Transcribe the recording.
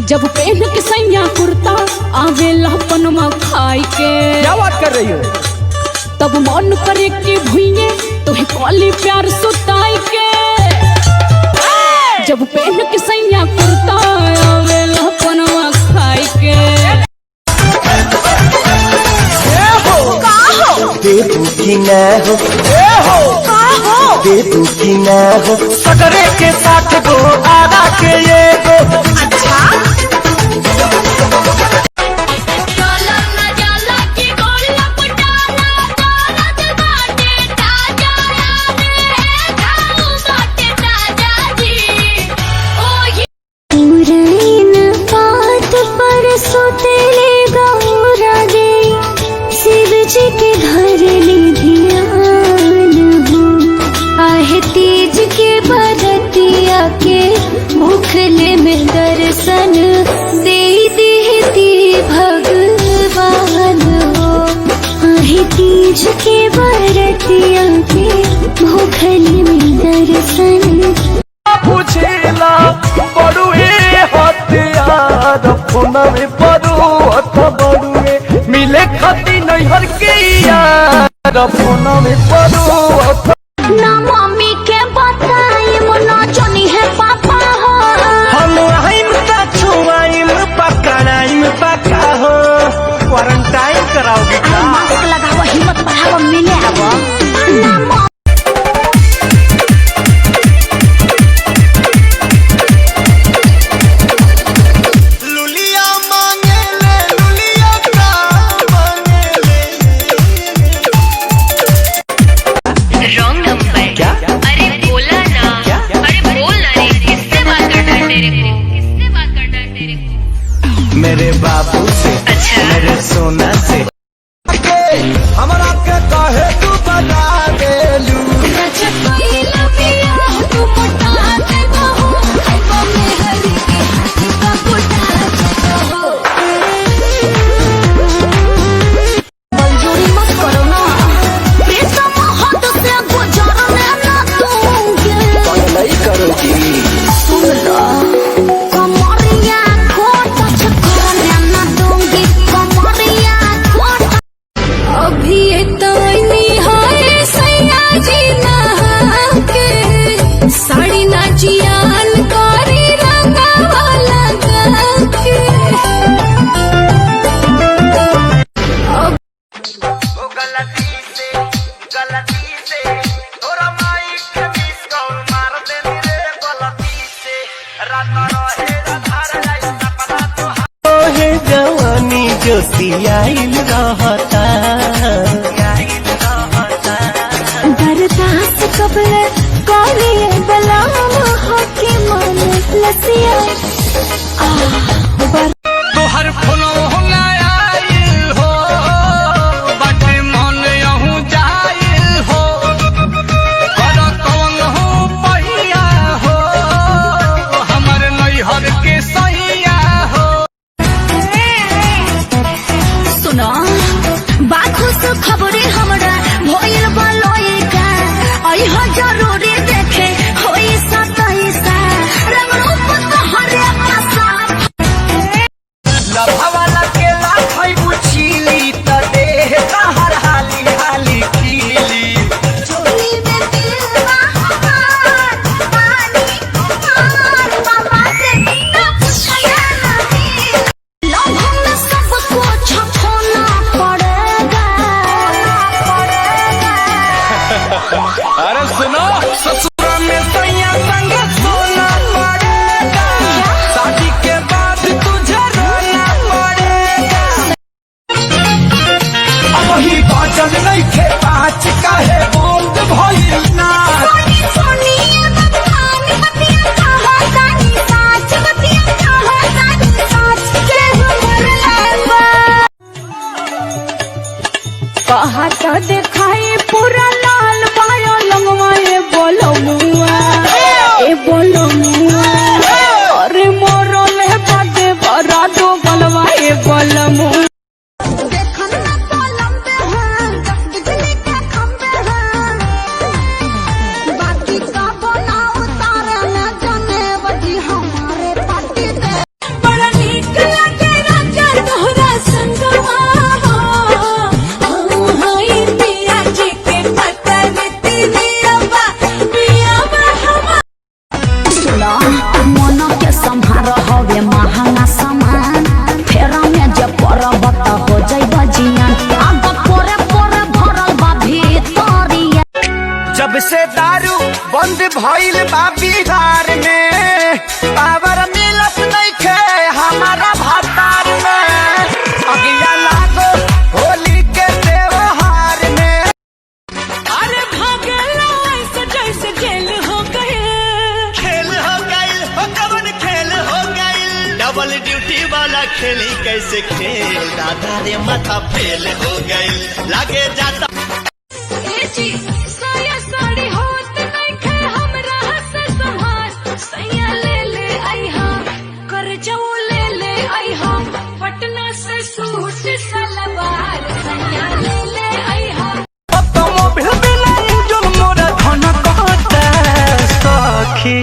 जब पहन के सैया कुर्ता आवेला पनमा खाई के। क्या बात कर रही हो? तब मन करे कि भुइये तुहे कॉली प्यार सुताई के। जब पहन के सैया कुर्ता आवेला पनमा खाई के। देबू की ना हो देबू की ना हो सगरे के साथ गो आरा के ये गो। अच्छा के घर ध्यान हो आहे तीज के बरतिया के मुखले में दर्शन दे देती भगवान हो। आहे तीज के बरतिया के मुखले में दर्शन पूछेला बड़ुए हथियार फोना में बड़ुअत बड़ुए मिले खाती नैहर के यार फोना में बड़ुअत। ना मम्मी के बताई मना चली है पापा हो। हम आइम ता छुआइम पकड़ाइम पका हो। क्वारंटाइन कराओगे क्या? मास्क लगाओ हिम्मत बढ़ाओ मिले आवो। मेरे बाबू से अच्छा मेरे सोना से हमरा के कहे तू बता देलू। मंजूरी मत करो ना प्रेम हाथ से गुजारने ना दूंगी। नहीं करोगी सुन लो कमरिया अभी साड़ी नाचियान करी रंगावा लगा के। गलती से थोड़ा माइक मिस कॉल मार देनी रे गलती से रात रहे धार जाई सपना तो हे जवानी जो सियाइल रहता दरदास कबले कौली बलाम हकी मन लसिया तोहर फोनो होला आइल हो बाटे मन यहूं जाइल हो कर कौन हो पहिया हो हमर नैहर के सैया हो। सुनो बाखुस खबरे हमरा भइल बलोई का आई हो जरूरी देखे होई सतैसा रंग रूप तोहरे पासा। लभवाला के लाखै बुझिली त देह हर हाली हाली खिली। चोली में दिलवा हमार पानी हमार बाबा से ना पूछया नहीं लव में सब कुछ खोना पड़ेगा। अरे सुनो ससुर में सैया संग सोना पड़ेगा। शादी के बाद तुझे रोना पड़ेगा। अब ही बाजन नहीं खे पाँच काहे बंद भइल ना। सोनी भगवान बतिया कहा तानी साच बतिया कहा तानी साच के हमर लाबा। कहा तो देखाई पूरा लाल बायो लंगवा ए बोलो मुआ अरे मोरो ले बाटे बरा दो गलवा ए बोलो मुआ। देखन ना कलम पे है बिजली के खंभे हैं बाकी का बना उतारे न जाने बड़ी हमारे पार्टी दे। बड़ा भइल बा बिहार में पावर मिलत नइखे हमारा भातार में अगिया लागो होली के त्योहार में। अरे भागला ऐसे जैसे जेल हो गए। खेल हो गइल हो कवन खेल हो गइल डबल ड्यूटी वाला खेली कैसे खेल दादा रे माथा फेल हो गइल लागे जाता। साया साड़ी होत नइखे हमरा से संहार सैया ले आइहा कर जाओ ले आइहा पटना से सूट सलवार सैया ले आइहा। तुम बिल बिल जो मोरा धन कहते सखी